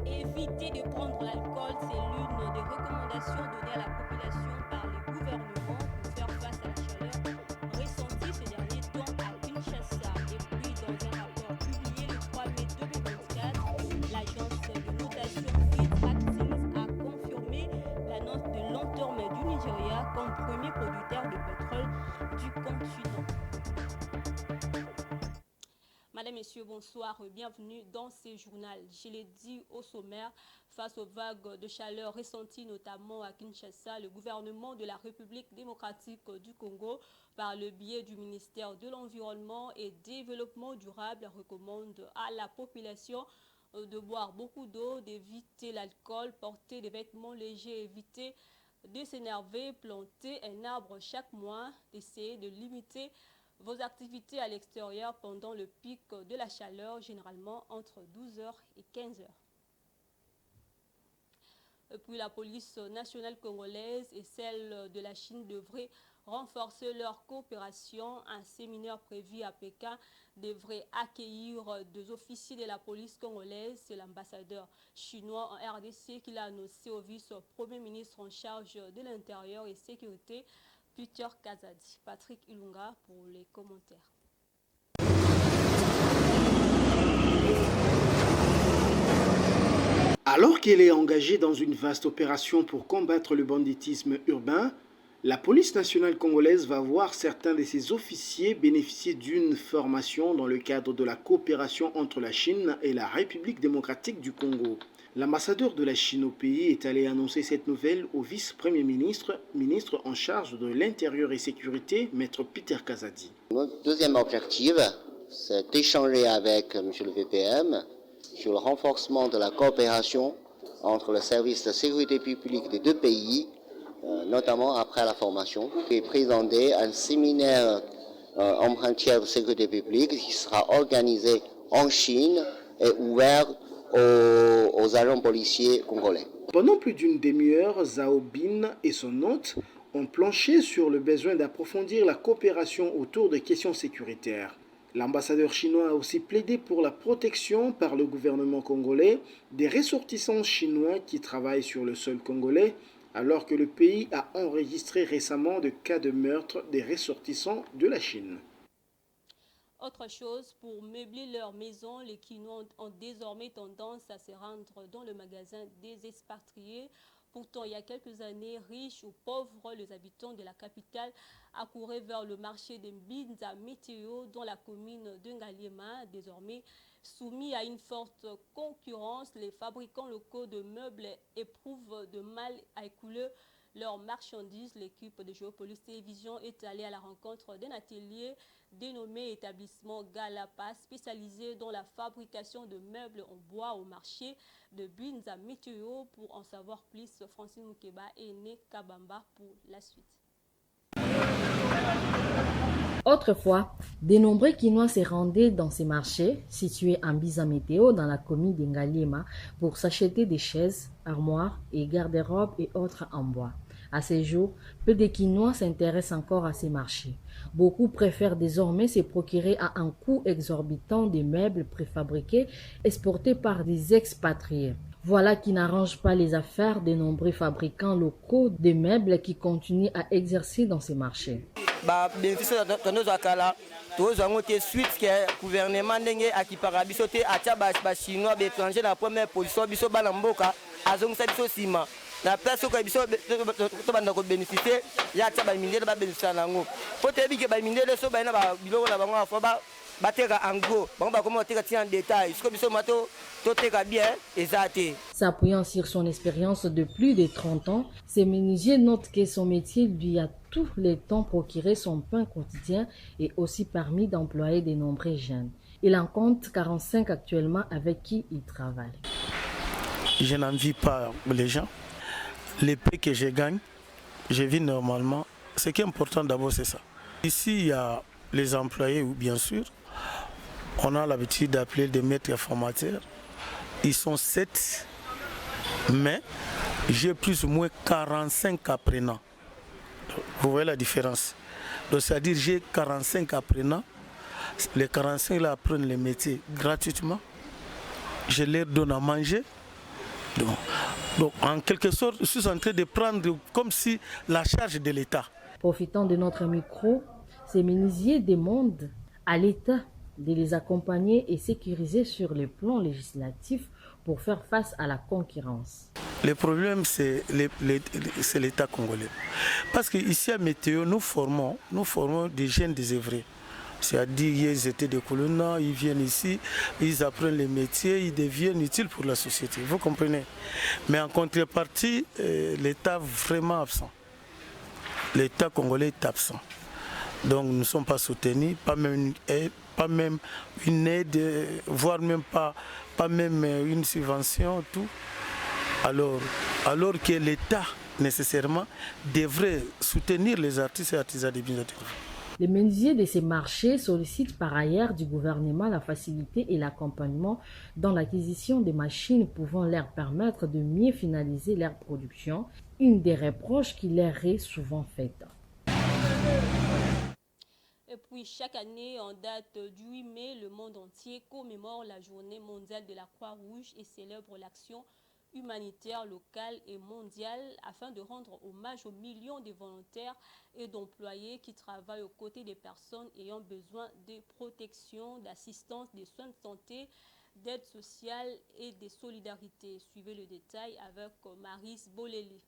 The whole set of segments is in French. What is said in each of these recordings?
Éviter de prendre l'alcool, c'est l'une des recommandations données à la population par le gouvernement pour faire face à la chaleur ressentie ces derniers temps à Kinshasa. Et puis, dans un rapport publié le 3 mai 2024, l'agence de notation Fitch Ratings a confirmé l'annonce de l'entorme du Nigeria comme premier producteur de pétrole du continent. Madame, Messieurs, bonsoir, bienvenue dans ce journal. Je l'ai dit au sommaire, face aux vagues de chaleur ressenties notamment à Kinshasa, le gouvernement de la République démocratique du Congo, par le biais du ministère de l'Environnement et Développement durable, recommande à la population de boire beaucoup d'eau, d'éviter l'alcool, porter des vêtements légers, éviter de s'énerver, planter un arbre chaque mois, d'essayer de limiter vos activités à l'extérieur pendant le pic de la chaleur, généralement entre 12h et 15h. Et puis la police nationale congolaise et celle de la Chine devraient renforcer leur coopération. Un séminaire prévu à Pékin devrait accueillir des officiers de la police congolaise. C'est l'ambassadeur chinois en RDC qui l'a annoncé au vice-premier ministre en charge de l'Intérieur et Sécurité, Peter Kazadi. Patrick Ilunga pour les commentaires. Alors qu'elle est engagée dans une vaste opération pour combattre le banditisme urbain, la police nationale congolaise va voir certains de ses officiers bénéficier d'une formation dans le cadre de la coopération entre la Chine et la République démocratique du Congo. L'ambassadeur de la Chine au pays est allé annoncer cette nouvelle au vice-premier ministre, ministre en charge de l'Intérieur et Sécurité, Maître Peter Kazadi. Notre deuxième objectif, c'est d'échanger avec M. le VPM sur le renforcement de la coopération entre le service de sécurité publique des deux pays, notamment après la formation, et présenter un séminaire en matière de sécurité publique qui sera organisé en Chine et ouvert aux agents policiers congolais. Pendant plus d'une demi-heure, Zhao Bin et son hôte ont planché sur le besoin d'approfondir la coopération autour des questions sécuritaires. L'ambassadeur chinois a aussi plaidé pour la protection par le gouvernement congolais des ressortissants chinois qui travaillent sur le sol congolais, alors que le pays a enregistré récemment des cas de meurtre des ressortissants de la Chine. Autre chose, pour meubler leur maison, les Kinois ont désormais tendance à se rendre dans le magasin des expatriés. Pourtant, il y a quelques années, riches ou pauvres, les habitants de la capitale accouraient vers le marché de Mbinza Météo dans la commune de Ngaliema. Désormais soumis à une forte concurrence, les fabricants locaux de meubles éprouvent de mal à écouler leurs marchandises. L'équipe de Géopolis Télévision est allée à la rencontre d'un atelier dénommé établissement Galapa, spécialisé dans la fabrication de meubles en bois au marché de Binza Météo. Pour en savoir plus, Francine Moukeba et Né Kabamba pour la suite. Autrefois, de nombreux Kinois se rendaient dans ces marchés situés en Binza Météo dans la commune de Ngaliema pour s'acheter des chaises, armoires et garde-robes et autres en bois. À ces jours, peu de Kinois s'intéressent encore à ces marchés. Beaucoup préfèrent désormais se procurer à un coût exorbitant des meubles préfabriqués exportés par des expatriés. Voilà qui n'arrange pas les affaires de nombreux fabricants locaux de meubles qui continuent à exercer dans ces marchés. Suite que gouvernement ndenge akipaka biso te atia ba chinois ba étranger na première position biso bana mboka azongisa biso sima na place ko biso to banda ko bénéficier ya atia ba mindele ba bénéficier nango po te bi ke ba mindele so ba na ba biloko na bango afo ba bateka en gros bango bakoma bateka tia en détail siko biso mato toteka bien ezate. S'appuyant sur son expérience de plus de 30 ans, ce menuisier note que son métier lui a tout le temps procuré son pain quotidien et aussi permis d'employer de nombreux jeunes. Il en compte 45 actuellement avec qui il travaille. Je n'envie pas les gens. Les prix que je gagne, je vis normalement. Ce qui est important d'abord, c'est ça. Ici, il y a les employés, bien sûr. On a l'habitude d'appeler des maîtres formateurs. Ils sont 7, mais j'ai plus ou moins 45 apprenants. Vous voyez la différence. Donc, c'est-à-dire j'ai 45 apprenants. Les 45 là apprennent les métiers gratuitement. Je leur donne à manger. Donc, en quelque sorte, je suis en train de prendre comme si la charge de l'État. Profitant de notre micro, ces menuisiers demandent à l'État de les accompagner et sécuriser sur le plan législatif pour faire face à la concurrence. Le problème, c'est l'État congolais. Parce qu'ici à Météo, nous formons des jeunes désœuvrés. C'est-à-dire qu'ils étaient des colonnats, ils viennent ici, ils apprennent les métiers, ils deviennent utiles pour la société. Vous comprenez? Mais en contrepartie, l'État est vraiment absent. L'État congolais est absent. Donc nous ne sommes pas soutenus, pas même une aide, voire même pas même une subvention, tout. Alors que l'État, nécessairement, devrait soutenir les artistes et artisans des biens. Les menuisiers de ces marchés sollicitent par ailleurs du gouvernement la facilité et l'accompagnement dans l'acquisition de machines pouvant leur permettre de mieux finaliser leur production, une des reproches qui leur est souvent faite. Et puis chaque année, en date du 8 mai, le monde entier commémore la journée mondiale de la Croix-Rouge et célèbre l'action humanitaire locale et mondiale afin de rendre hommage aux millions de volontaires et d'employés qui travaillent aux côtés des personnes ayant besoin de protection, d'assistance, de soins de santé, d'aide sociale et de solidarité. Suivez le détail avec Maryse Boleli.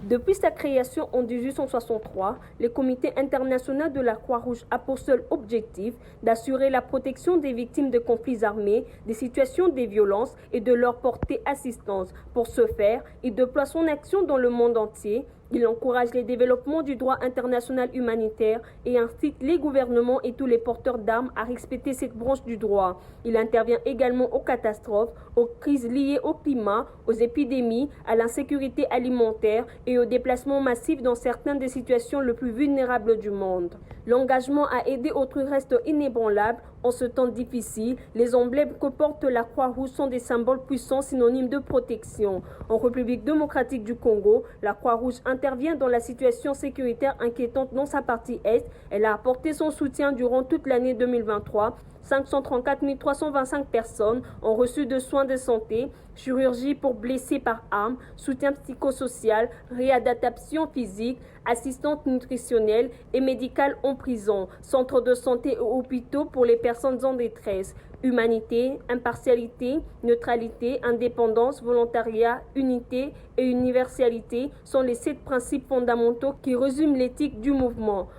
Depuis sa création en 1863, le Comité international de la Croix-Rouge a pour seul objectif d'assurer la protection des victimes de conflits armés, des situations de violence et de leur porter assistance. Pour ce faire, il déploie son action dans le monde entier. Il encourage le développement du droit international humanitaire et incite les gouvernements et tous les porteurs d'armes à respecter cette branche du droit. Il intervient également aux catastrophes, aux crises liées au climat, aux épidémies, à l'insécurité alimentaire et aux déplacements massifs dans certaines des situations les plus vulnérables du monde. L'engagement à aider autrui reste inébranlable. En ce temps difficile, les emblèmes que porte la Croix-Rouge sont des symboles puissants synonymes de protection. En République démocratique du Congo, la Croix-Rouge intervient dans la situation sécuritaire inquiétante dans sa partie est. Elle a apporté son soutien durant toute l'année 2023. 534 325 personnes ont reçu de soins de santé, chirurgie pour blessés par arme, soutien psychosocial, réadaptation physique, assistante nutritionnelle et médicale en prison, centres de santé et hôpitaux pour les personnes en détresse. Humanité, impartialité, neutralité, indépendance, volontariat, unité et universalité sont les 7 principes fondamentaux qui résument l'éthique du mouvement.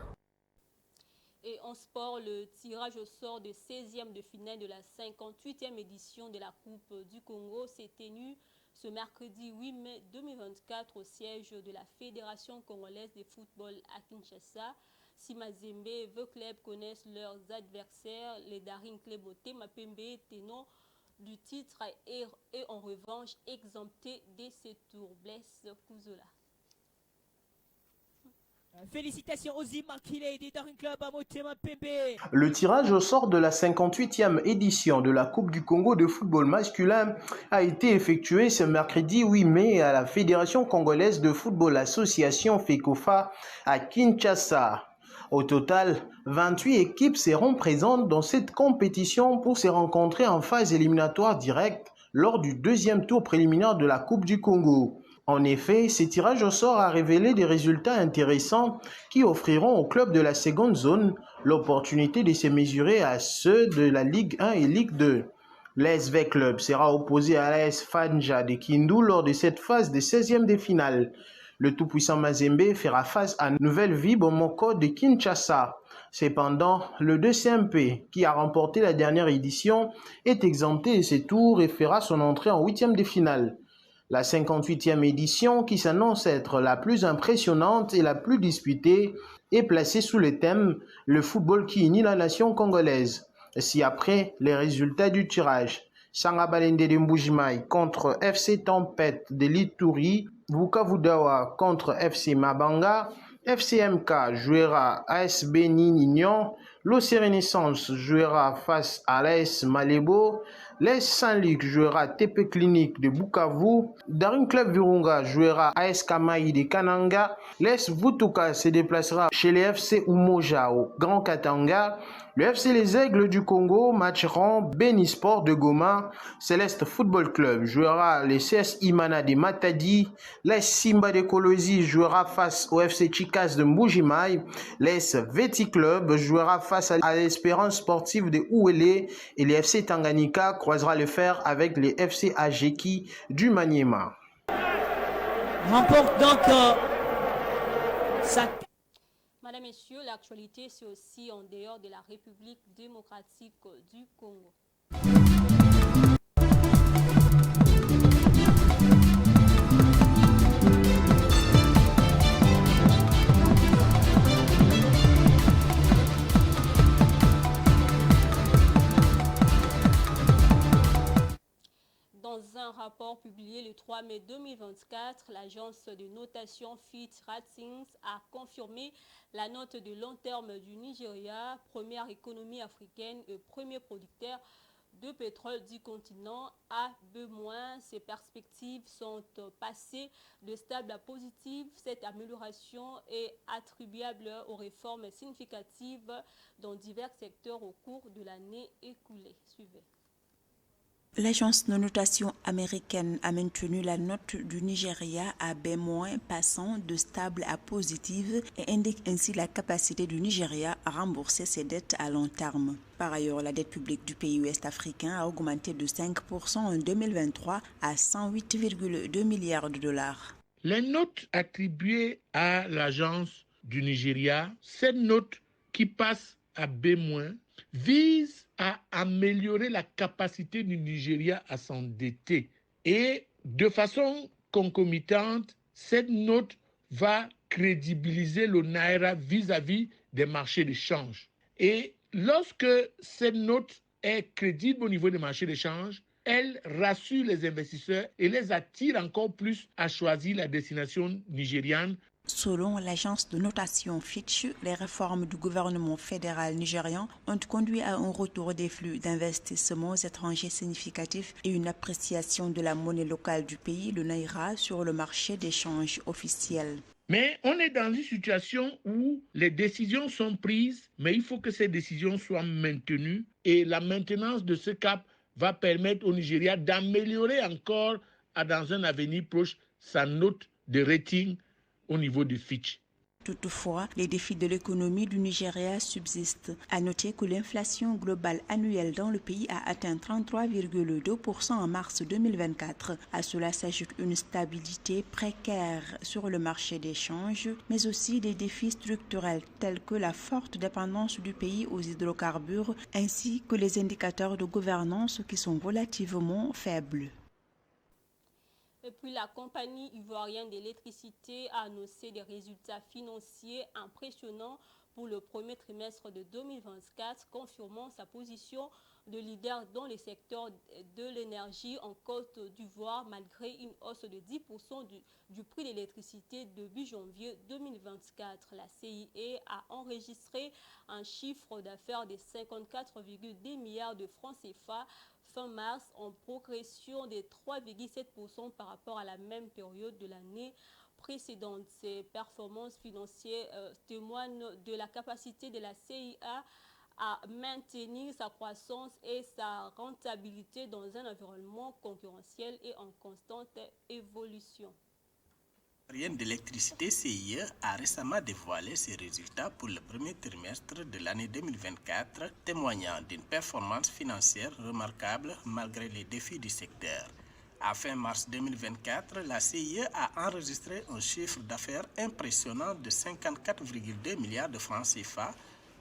Et en sport, le tirage au sort de 16e de finale de la 58e édition de la Coupe du Congo s'est tenu ce mercredi 8 mai 2024 au siège de la Fédération congolaise de football à Kinshasa. Si Mazembe et vos clubs connaissent leurs adversaires, les Daring Club Mapembe, tenants du titre, et en revanche exemptés de ces tours. Blaise Kouzola. Félicitations aux immaculés des Daring Club à Motema Pembe. Le tirage au sort de la 58e édition de la Coupe du Congo de football masculin a été effectué ce mercredi 8 mai à la Fédération congolaise de football association FECOFA à Kinshasa. Au total, 28 équipes seront présentes dans cette compétition pour se rencontrer en phase éliminatoire directe lors du deuxième tour préliminaire de la Coupe du Congo. En effet, ce tirage au sort a révélé des résultats intéressants qui offriront aux clubs de la seconde zone l'opportunité de se mesurer à ceux de la Ligue 1 et Ligue 2. L'ASV Club sera opposé à l'AS Fanja de Kindu lors de cette phase de 16e de finale. Le tout-puissant Mazembe fera face à Nouvelle Vie Bomoko de Kinshasa. Cependant, le 2CMP, qui a remporté la dernière édition, est exempté de ces tours et fera son entrée en huitième de finale. La 58e édition, qui s'annonce être la plus impressionnante et la plus disputée, est placée sous le thème « Le football qui unit la nation congolaise ». Ci-après, les résultats du tirage. Sangabalende de Mbujimai contre FC Tempête de Lituri, Bukavu Dawa contre FC Mabanga, FCMK jouera AS Benin Union, l'OC Renaissance jouera face à l'AS Malebo, l'AS Saint-Luc jouera TP Clinique de Bukavu, Daring Club Virunga jouera AS Kamaï de Kananga, l'AS Vutuka se déplacera chez les FC Umoja au Grand Katanga, le FC Les Aigles du Congo matcheront Benisport de Goma, Céleste Football Club jouera les CS Imana de Matadi, l'AS Simba de Kolosi jouera face au FC Chikas de Mbujimai, l'AS Veti Club jouera face à l'Espérance Sportive de Ouélé et les FC Tanganyika croisera le fer avec les FC Ajeki du Maniema. Remporte donc sa... Madame, Messieurs, l'actualité, c'est aussi en dehors de la République démocratique du Congo. Dans un rapport publié le 3 mai 2024, l'agence de notation Fitch Ratings a confirmé la note de long terme du Nigeria, première économie africaine et premier producteur de pétrole du continent, à B-. Ces perspectives sont passées de stable à positive. Cette amélioration est attribuable aux réformes significatives dans divers secteurs au cours de l'année écoulée. Suivez. L'agence de notation américaine a maintenu la note du Nigeria à B-, passant de stable à positive et indique ainsi la capacité du Nigeria à rembourser ses dettes à long terme. Par ailleurs, la dette publique du pays ouest africain a augmenté de 5% en 2023 à 108,2 milliards de dollars. Les notes attribuées à l'agence du Nigeria, cette note qui passe à B-, vise à améliorer la capacité du Nigeria à s'endetter. Et de façon concomitante, cette note va crédibiliser le Naira vis-à-vis des marchés d'échange. Et lorsque cette note est crédible au niveau des marchés d'échange, elle rassure les investisseurs et les attire encore plus à choisir la destination nigériane. Selon l'agence de notation Fitch, les réformes du gouvernement fédéral nigérian ont conduit à un retour des flux d'investissements étrangers significatifs et une appréciation de la monnaie locale du pays, le Naira, sur le marché d'échange officiel. Mais on est dans une situation où les décisions sont prises, mais il faut que ces décisions soient maintenues. Et la maintenance de ce cap va permettre au Nigeria d'améliorer encore, dans un avenir proche, sa note de rating au niveau du Fitch. Toutefois, les défis de l'économie du Nigeria subsistent. À noter que l'inflation globale annuelle dans le pays a atteint 33,2% en mars 2024. À cela s'ajoute une stabilité précaire sur le marché d'échange, mais aussi des défis structurels tels que la forte dépendance du pays aux hydrocarbures ainsi que les indicateurs de gouvernance qui sont relativement faibles. Et puis la compagnie ivoirienne d'électricité a annoncé des résultats financiers impressionnants pour le premier trimestre de 2024, confirmant sa position de leader dans le secteur de l'énergie en Côte d'Ivoire, malgré une hausse de 10% du prix de l'électricité début janvier 2024. La CIE a enregistré un chiffre d'affaires de 54,2 milliards de francs CFA fin mars, en progression de 3,7% par rapport à la même période de l'année précédente. Ces performances financières témoignent de la capacité de la CIA à maintenir sa croissance et sa rentabilité dans un environnement concurrentiel et en constante évolution. L'Ivoirienne d'électricité CIE a récemment dévoilé ses résultats pour le premier trimestre de l'année 2024, témoignant d'une performance financière remarquable malgré les défis du secteur. À fin mars 2024, la CIE a enregistré un chiffre d'affaires impressionnant de 54,2 milliards de francs CFA,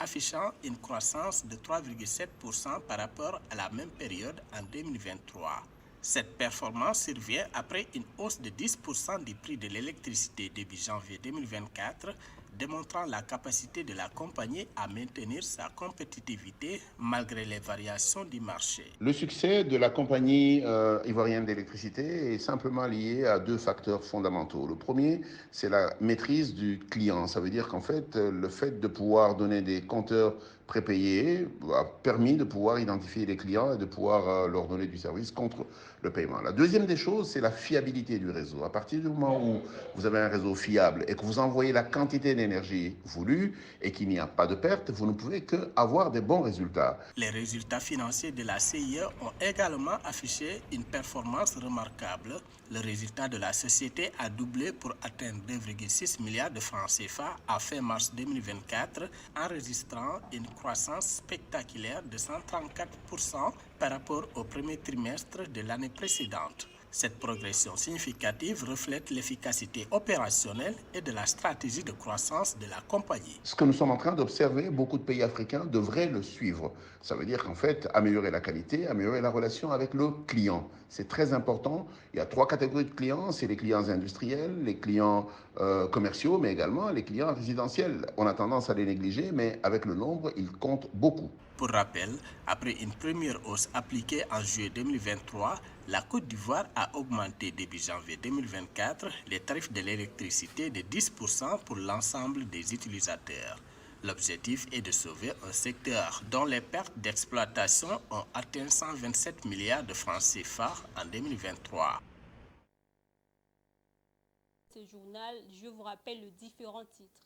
affichant une croissance de 3,7% par rapport à la même période en 2023. Cette performance survient après une hausse de 10% du prix de l'électricité début janvier 2024, démontrant la capacité de la compagnie à maintenir sa compétitivité malgré les variations du marché. Le succès de la compagnie ivoirienne d'électricité est simplement lié à deux facteurs fondamentaux. Le premier, c'est la maîtrise du client. Ça veut dire qu'en fait, le fait de pouvoir donner des compteurs prépayés a permis de pouvoir identifier les clients et de pouvoir leur donner du service contre le paiement. La deuxième des choses, c'est la fiabilité du réseau. À partir du moment où vous avez un réseau fiable et que vous envoyez la quantité d'énergie voulue et qu'il n'y a pas de perte, vous ne pouvez qu'avoir des bons résultats. Les résultats financiers de la CIE ont également affiché une performance remarquable. Le résultat de la société a doublé pour atteindre 2,6 milliards de francs CFA à fin mars 2024, enregistrant une croissance spectaculaire de 134% par rapport au premier trimestre de l'année précédente. Cette progression significative reflète l'efficacité opérationnelle et de la stratégie de croissance de la compagnie. Ce que nous sommes en train d'observer, beaucoup de pays africains devraient le suivre. Ça veut dire qu'en fait, améliorer la qualité, améliorer la relation avec le client. C'est très important. Il y a 3 catégories de clients. C'est les clients industriels, les clients commerciaux, mais également les clients résidentiels. On a tendance à les négliger, mais avec le nombre, ils comptent beaucoup. Pour rappel, après une première hausse appliquée en juillet 2023, la Côte d'Ivoire a augmenté début janvier 2024 les tarifs de l'électricité de 10% pour l'ensemble des utilisateurs. L'objectif est de sauver un secteur dont les pertes d'exploitation ont atteint 127 milliards de francs CFA en 2023. Ce journal, je vous rappelle les différents titres.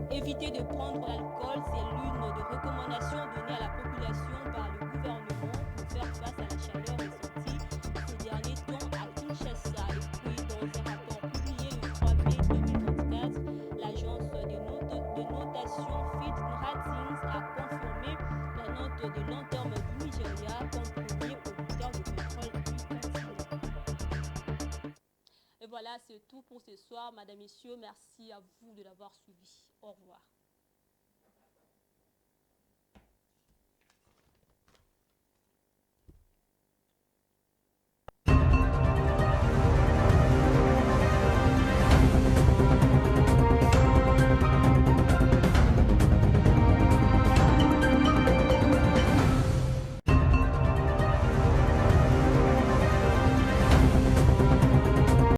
Éviter de prendre l'alcool, c'est l'une des recommandations données à la population par le gouvernement pour faire face à la chaleur ressentie ces derniers temps à Kinshasa. Et puis, dans un rapport publié le 3 mai 2024, l'agence de notation Fitch Ratings a confirmé la note de long terme du Nigeria comme premier producteur de pétrole du continent. Et voilà, c'est tout pour ce soir. Madame, Messieurs, merci à vous de l'avoir suivi. Au revoir.